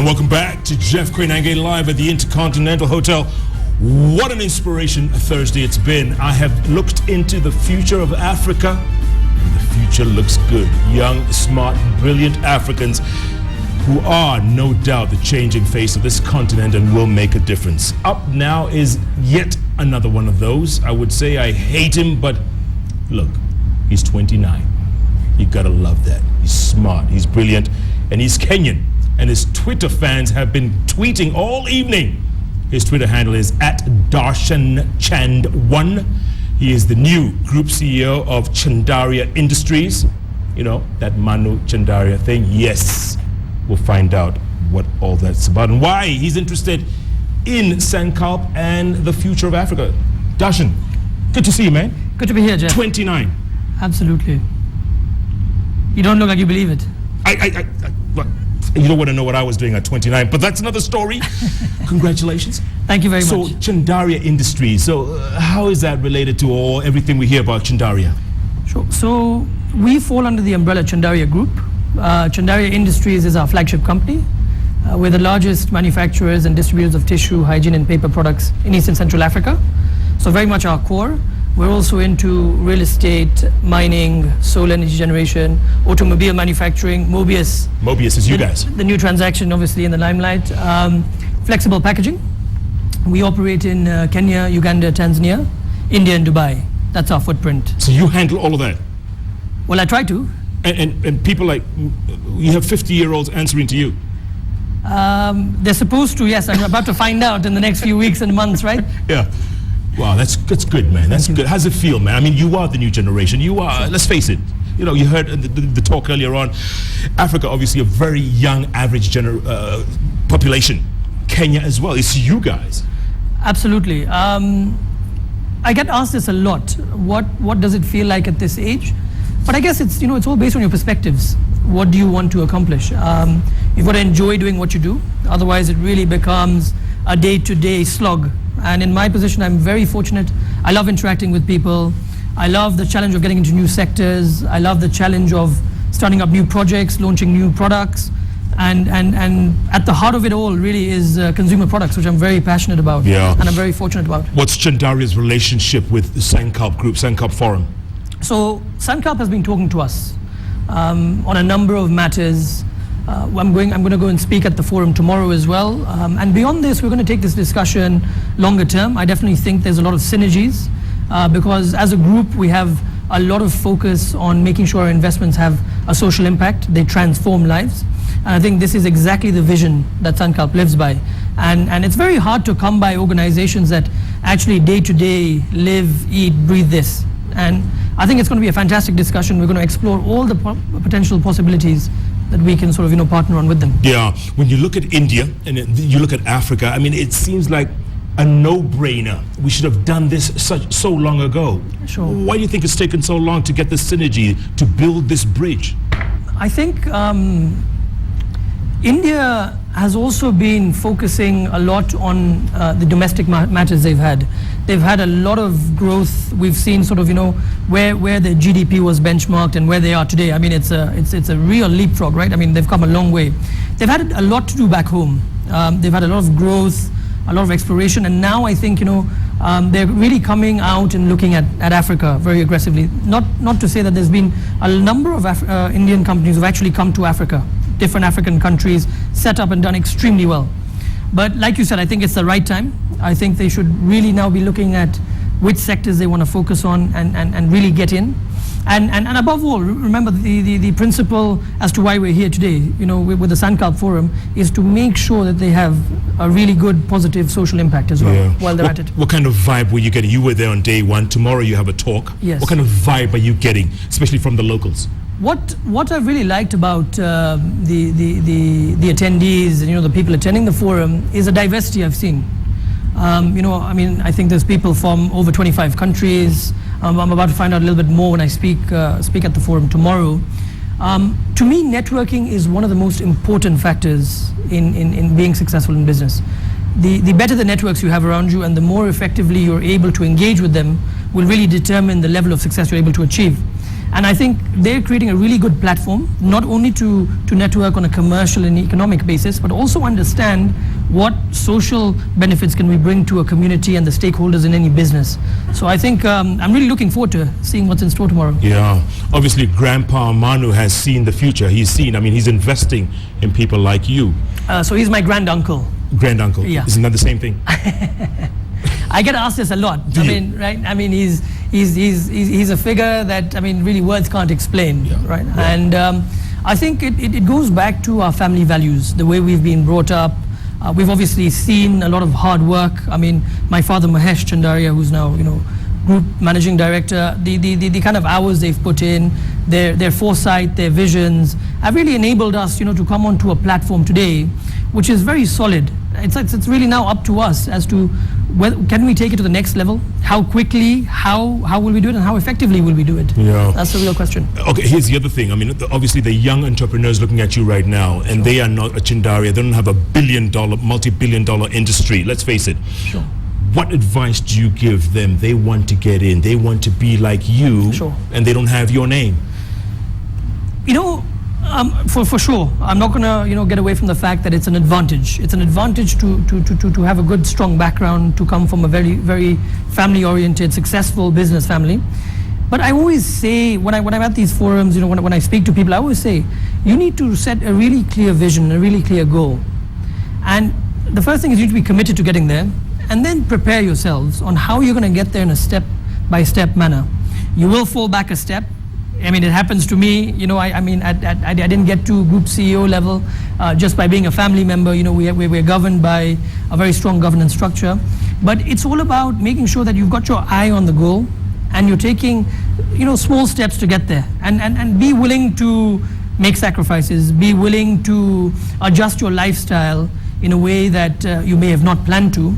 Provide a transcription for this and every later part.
welcome back to Jeff Koinange live at the Intercontinental Hotel. What an inspiration Thursday it's been. I have looked into the future of Africa. The future looks good. Young, smart, brilliant Africans who are no doubt the changing face of this continent and will make a difference. Up now is yet another one of those. I would say I hate him, but look, he's 29. You gotta love that. He's smart, he's brilliant, and he's Kenyan. And his Twitter fans have been tweeting all evening. His Twitter handle is @Darshan Chand1. He is the new group CEO of Chandaria Industries. You know, that Manu Chandaria thing. Yes, we'll find out what all that's about and why he's interested in Sankalp and the future of Africa. Darshan, good to see you, man. Good to be here, Jeff. 29. Absolutely. You don't look like you believe it. You don't want to know what I was doing at 29, but that's another story. Congratulations. Thank you very much. So, Chandaria Industries, so how is that related to everything we hear about Chandaria? Sure. So, we fall under the umbrella Chandaria Group. Chandaria Industries is our flagship company. We're the largest manufacturers and distributors of tissue, hygiene and paper products in East and Central Africa. So very much our core. We're also into real estate, mining, solar energy generation, automobile manufacturing, Mobius. Mobius is you guys. The new transaction, obviously, in the limelight. Flexible packaging. We operate in Kenya, Uganda, Tanzania, India, and Dubai. That's our footprint. So you handle all of that? Well, I try to. And people like, you have 50-year-olds answering to you? They're supposed to, yes. I'm about to find out in the next few weeks and months, right? Yeah. Wow, that's good, man. That's good. How's it feel, man? I mean, you are the new generation. You are, let's face it, you know, you heard the talk earlier on. Africa, obviously, a very young average population. Kenya as well. It's you guys. Absolutely. I get asked this a lot. What does it feel like at this age? But I guess it's, you know, it's all based on your perspectives. What do you want to accomplish? You've got to enjoy doing what you do. Otherwise, it really becomes a day-to-day slog. And in my position, I'm very fortunate. I love interacting with people. I love the challenge of getting into new sectors. I love the challenge of starting up new projects, launching new products. And at the heart of it all really is consumer products, which I'm very passionate about. Yeah. And I'm very fortunate about. What's Chandaria's relationship with the Sankalp Group, Sankalp Forum? So Sankalp has been talking to us on a number of matters. I'm going to go and speak at the forum tomorrow as well. And beyond this, we're going to take this discussion longer term. I definitely think there's a lot of synergies because as a group, we have a lot of focus on making sure our investments have a social impact. They transform lives. And I think this is exactly the vision that Sankalp lives by. And it's very hard to come by organizations that actually day to day live, eat, breathe this. And I think it's going to be a fantastic discussion. We're going to explore all the potential possibilities that we can sort of, you know, partner on with them. Yeah, when you look at India and you look at Africa, I mean, it seems like a no-brainer. We should have done this so long ago. Sure. Why do you think it's taken so long to get the synergy, to build this bridge? I think India has also been focusing a lot on the domestic matters they've had. They've had a lot of growth. We've seen sort of, you know, where the GDP was benchmarked and where they are today. I mean, it's a real leapfrog, right? I mean, they've come a long way. They've had a lot to do back home. They've had a lot of growth, a lot of exploration, and now I think, you know, they're really coming out and looking at Africa very aggressively. Not to say that there's been a number of Indian companies who've actually come to Africa, different African countries, set up and done extremely well. But like you said, I think it's the right time. I think they should really now be looking at which sectors they want to focus on and really get in. And above all, remember the principle as to why we're here today, you know, with the Sankalp Forum, is to make sure that they have a really good, positive social impact as well while they're at it. What kind of vibe were you getting? You were there on day one. Tomorrow you have a talk. Yes. What kind of vibe are you getting, especially from the locals? What I've really liked about the attendees, you know, the people attending the forum, is a diversity I've seen. You know, I mean, I think there's people from over 25 countries. I'm about to find out a little bit more when I speak at the forum tomorrow. To me, networking is one of the most important factors in being successful in business. The better the networks you have around you and the more effectively you're able to engage with them will really determine the level of success you're able to achieve. And I think they're creating a really good platform, not only to network on a commercial and economic basis, but also understand what social benefits can we bring to a community and the stakeholders in any business. So I think I'm really looking forward to seeing what's in store tomorrow. Yeah, obviously Grandpa Manu has seen the future. He's investing in people like you. So he's my granduncle. Granduncle? Yeah. Isn't that the same thing? I get asked this a lot. Right? I mean, he's a figure that, really words can't explain, right? Yeah. And I think it goes back to our family values, the way we've been brought up. We've obviously seen a lot of hard work. My father, Mahesh Chandaria, who's now, Group Managing Director, the kind of hours they've put in, their foresight, their visions, have really enabled us, to come onto a platform today, which is very solid. It's really now up to us as to whether can we take it to the next level, how quickly, how will we do it, and how effectively will we do it? Yeah. That's the real question. Okay, here's the other thing. Obviously the young entrepreneurs looking at you right now, and they are not a Chandaria, they don't have a multi-billion-dollar industry, let's face it. Sure. What advice do you give them? They want to get in, they want to be like you, sure, and they don't have your name. For sure, I'm not gonna get away from the fact that it's an advantage. It's an advantage to have a good, strong background, to come from a very, very family-oriented, successful business family. But I always say, when I'm at these forums, when I speak to people, I always say, you need to set a really clear vision, a really clear goal. And the first thing is you need to be committed to getting there, and then prepare yourselves on how you're going to get there in a step-by-step manner. You will fall back a step. It happens to me. I didn't get to group CEO level just by being a family member. We're governed by a very strong governance structure. But it's all about making sure that you've got your eye on the goal and you're taking, small steps to get there. And be willing to make sacrifices. Be willing to adjust your lifestyle in a way that you may have not planned to.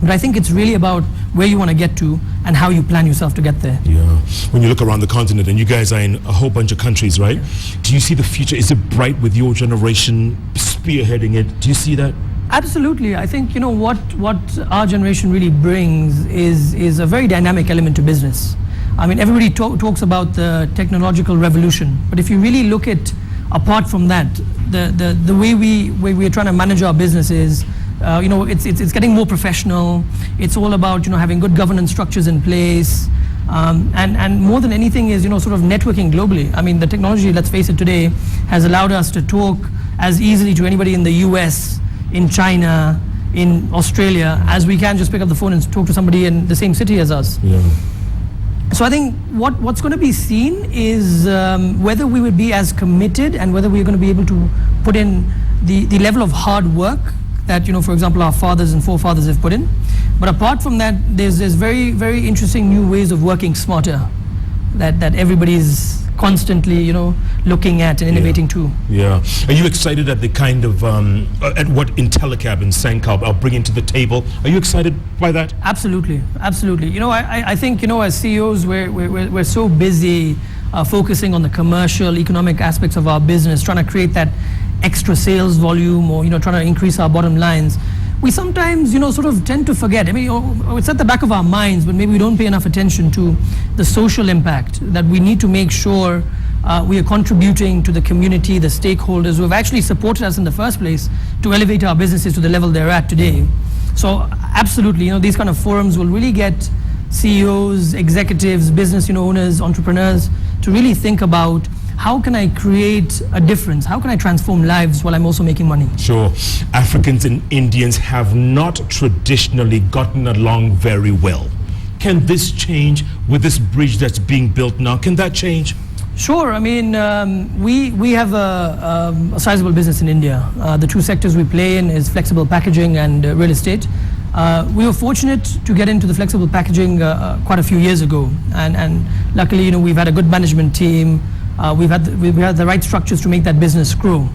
But I think it's really about where you want to get to and how you plan yourself to get there. Yeah. When you look around the continent, and you guys are in a whole bunch of countries, right? Yeah. Do you see the future? Is it bright with your generation spearheading it? Do you see that? Absolutely. I think, what our generation really brings is a very dynamic element to business. Everybody talks about the technological revolution, but if you really look at, apart from that, the way we're trying to manage our businesses, it's getting more professional. It's all about having good governance structures in place, and more than anything is sort of networking globally. The technology, let's face it, today has allowed us to talk as easily to anybody in the US, in China, in Australia, as we can just pick up the phone and talk to somebody in the same city as us. Yeah. So I think what's going to be seen is whether we would be as committed and whether we're going to be able to put in the level of hard work that, for example, our fathers and forefathers have put in. But apart from that, there's very, very interesting new ways of working smarter that everybody's constantly, looking at and innovating too. Yeah. Are you excited at the kind of, at what Intellicab and Sankab are bringing to the table? Are you excited by that? Absolutely. Absolutely. I think, as CEOs, we're so busy focusing on the commercial, economic aspects of our business, trying to create that extra sales volume or, trying to increase our bottom lines. We sometimes, sort of tend to forget. It's at the back of our minds, but maybe we don't pay enough attention to the social impact that we need to make sure we are contributing to the community, the stakeholders who have actually supported us in the first place to elevate our businesses to the level they're at today. So absolutely, these kind of forums will really get CEOs, executives, business owners, entrepreneurs to really think about, how can I create a difference? How can I transform lives while I'm also making money? Sure. Africans and Indians have not traditionally gotten along very well. Can this change with this bridge that's being built now? Can that change? Sure. We have a sizable business in India. The two sectors we play in is flexible packaging and real estate. We were fortunate to get into the flexible packaging quite a few years ago, and luckily, we've had a good management team. We've had the right structures to make that business grow.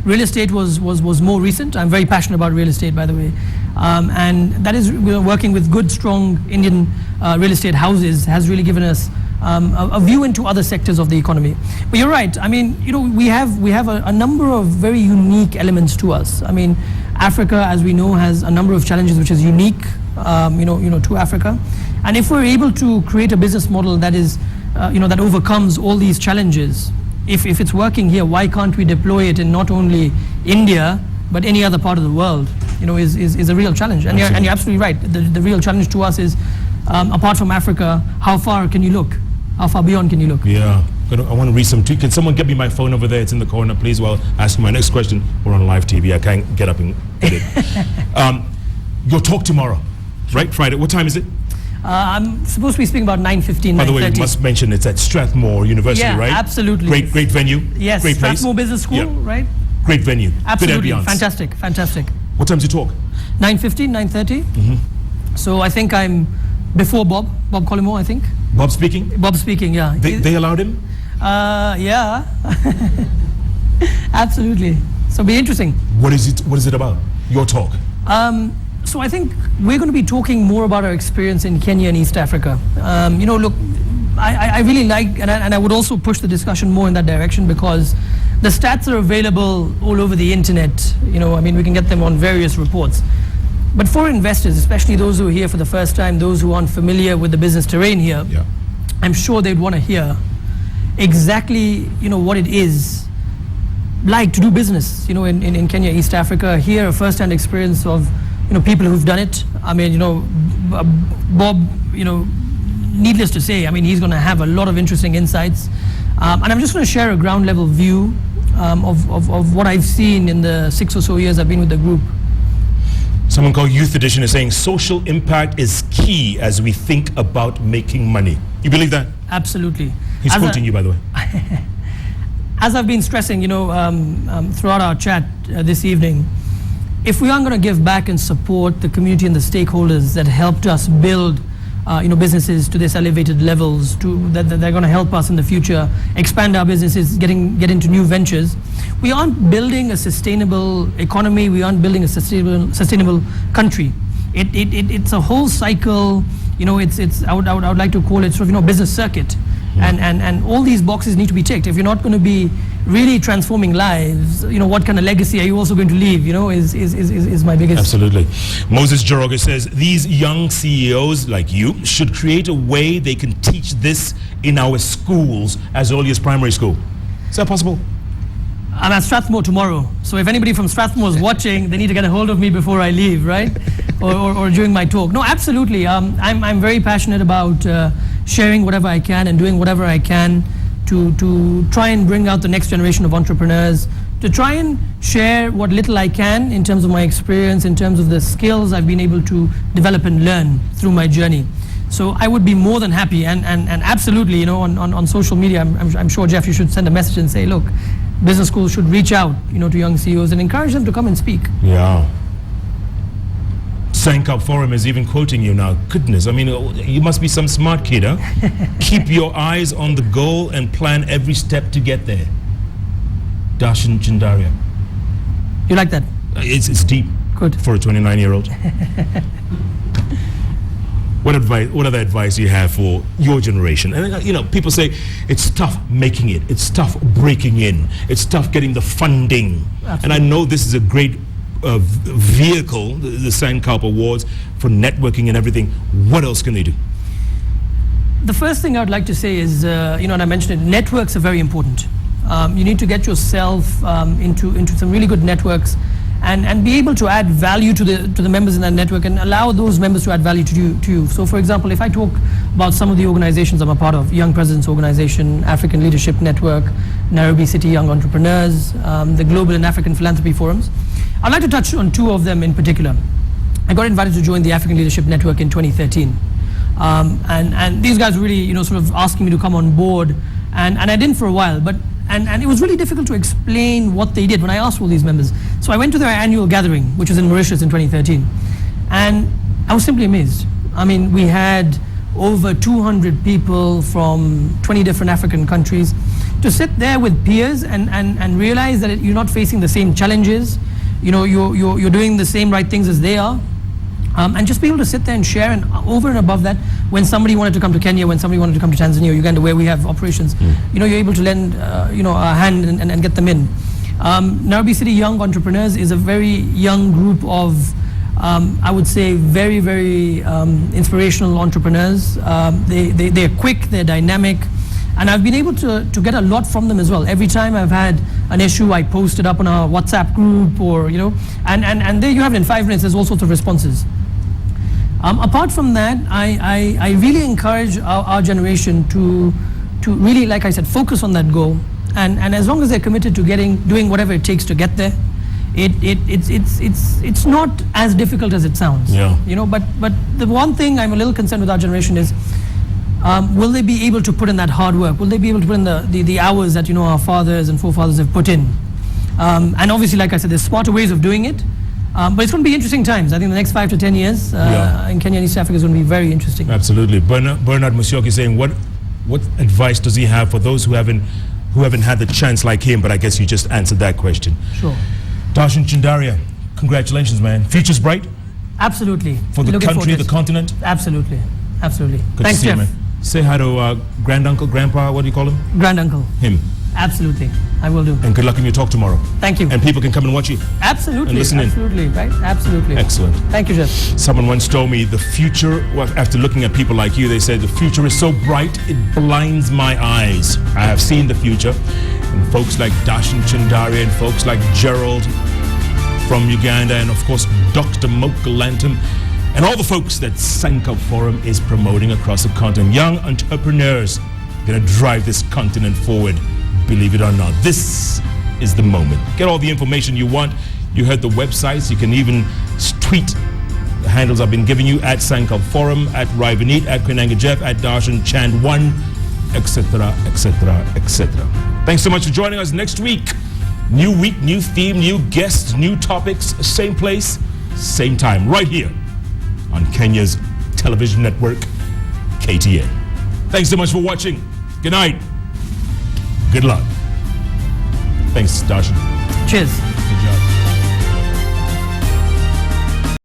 Real estate was more recent. I'm very passionate about real estate, by the way, and that is, working with good, strong Indian real estate houses has really given us a view into other sectors of the economy. But you're right. We have a number of very unique elements to us. Africa, as we know, has a number of challenges which is unique, to Africa. And if we're able to create a business model that is that overcomes all these challenges. If it's working here, why can't we deploy it in not only India, but any other part of the world? Is a real challenge. And you're absolutely right. The real challenge to us is, apart from Africa, how far can you look? How far beyond can you look? Yeah. I want to read some tweets. Can someone get me my phone over there? It's in the corner, please, while asking my next question. We're on live TV. I can't get up and get it. Your talk tomorrow, right? Friday. What time is it? I'm supposed to be speaking about 9:15, 9:30. By the way, we must mention it's at Strathmore University, right? Yeah, absolutely. Great venue. Yes, great place. Strathmore Business School, right? Great venue. Absolutely. Good ambiance. Fantastic. What time's your talk? 9:15, 9:30. So I think I'm before Bob Collymore, I think. Bob speaking? Bob speaking, yeah. They allowed him? Yeah. Absolutely. So it'll be interesting. What is it about? Your talk? So I think we're going to be talking more about our experience in Kenya and East Africa. Look, I really like, and I would also push the discussion more in that direction, because the stats are available all over the internet. We can get them on various reports. But for investors, especially those who are here for the first time, those who aren't familiar with the business terrain here, I'm sure they'd want to hear exactly, what it is like to do business, in Kenya, East Africa. Hear a first-hand experience of, people who've done it. Bob, needless to say, he's going to have a lot of interesting insights. And I'm just going to share a ground-level view of what I've seen in the 6 or so years I've been with the group. Someone called Youth Edition is saying social impact is key as we think about making money. You believe that? Absolutely. He's quoting you, by the way. As I've been stressing, throughout our chat this evening, if we aren't going to give back and support the community and the stakeholders that helped us build businesses to this elevated levels, that they're going to help us in the future expand our businesses, get into new ventures, we aren't building a sustainable economy. We aren't building a sustainable country. It's a whole cycle. I would like to call it sort of business circuit, and all these boxes need to be ticked. If you're not going to be really transforming lives, what kind of legacy are you also going to leave? Is my biggest. Absolutely. Moses Joroge says these young CEOs like you should create a way they can teach this in our schools as early as primary school. Is that possible? I'm at Strathmore tomorrow, so if anybody from Strathmore is watching, they need to get a hold of me before I leave, right? or during my talk. No, absolutely. I'm very passionate about sharing whatever I can and doing whatever I can to try and bring out the next generation of entrepreneurs, to try and share what little I can in terms of my experience, in terms of the skills I've been able to develop and learn through my journey. So I would be more than happy, and absolutely, on social media, I'm sure, Jeff, you should send a message and say, look, business schools should reach out, to young CEOs and encourage them to come and speak. Yeah. Sankap Forum is even quoting you now. Goodness, you must be some smart kid, huh? Keep your eyes on the goal and plan every step to get there. Darshan Chandaria. You like that? It's deep. Good. For a 29-year-old. What other advice do you have for your generation? And people say it's tough making it, it's tough breaking in, it's tough getting the funding. Absolutely. And I know this is a great vehicle, the Sankap Awards, for networking and everything. What else can they do? The first thing I would like to say is, and I mentioned it, networks are very important. You need to get yourself into some really good networks, and be able to add value to the members in that network and allow those members to add value to you. So for example, if I talk about some of the organizations I'm a part of, Young Presidents Organization, African Leadership Network, Nairobi City Young Entrepreneurs, the Global and African Philanthropy Forums, I'd like to touch on two of them in particular. I got invited to join the African Leadership Network in 2013. And these guys were really, sort of asking me to come on board, and I didn't for a while, and it was really difficult to explain what they did when I asked all these members. So I went to their annual gathering, which was in Mauritius in 2013, and I was simply amazed. We had over 200 people from 20 different African countries to sit there with peers and realize that you're not facing the same challenges, you're doing the same right things as they are. And just be able to sit there and share, and over and above that, when somebody wanted to come to Kenya, when somebody wanted to come to Tanzania or Uganda, where we have operations, you're able to lend, a hand and get them in. Nairobi City Young Entrepreneurs is a very young group of, I would say, very, very inspirational entrepreneurs. They're quick, they're dynamic, And I've been able to get a lot from them as well. Every time I've had an issue, I post it up on our WhatsApp group, or and there you have it in 5 minutes. There's all sorts of responses. Apart from that, I really encourage our generation to really, like I said, focus on that goal. And as long as they're committed to doing whatever it takes to get there, it's not as difficult as it sounds. Yeah. But the one thing I'm a little concerned with our generation is, will they be able to put in that hard work? Will they be able to put in the hours that our fathers and forefathers have put in? And obviously, like I said, there's smarter ways of doing it. But it's going to be interesting times. I think the next 5 to 10 years in Kenya and East Africa is going to be very interesting. Absolutely. Bernard Musyoki saying, what advice does he have for those who haven't had the chance like him? But I guess you just answered that question. Sure. Darshan Chandaria, congratulations, man. Future's bright. Absolutely. For the country, the continent. Absolutely. Absolutely. Good Thanks, to see Jeff. you, man. Say hi to granduncle, grandpa, what do you call him? Granduncle. Him. Absolutely. I will do. And good luck in your talk tomorrow. Thank you. And people can come and watch you. Absolutely. And listen in. Absolutely. Right? Absolutely. Excellent. Thank you, Jeff. Someone once told me the future, well, after looking at people like you, they said the future is so bright, it blinds my eyes. I have seen the future. And folks like Darshan Chandaria and folks like Gerald from Uganda, and of course, Dr. Mokalantam, and all the folks that Sankalp Forum is promoting across the continent. Young entrepreneurs going to drive this continent forward, believe it or not. This is the moment. Get all the information you want. You heard the websites. You can even tweet. The handles I've been giving you at Sankalp Forum, at Rivanit, at Koinange Jeff, at Darshan Chand 1, etc., etc., etc. Thanks so much for joining us. Next week, new week, new theme, new guests, new topics, same place, same time, right here on Kenya's television network, KTN. Thanks so much for watching. Good night. Good luck. Thanks, Darshan. Cheers. Good job.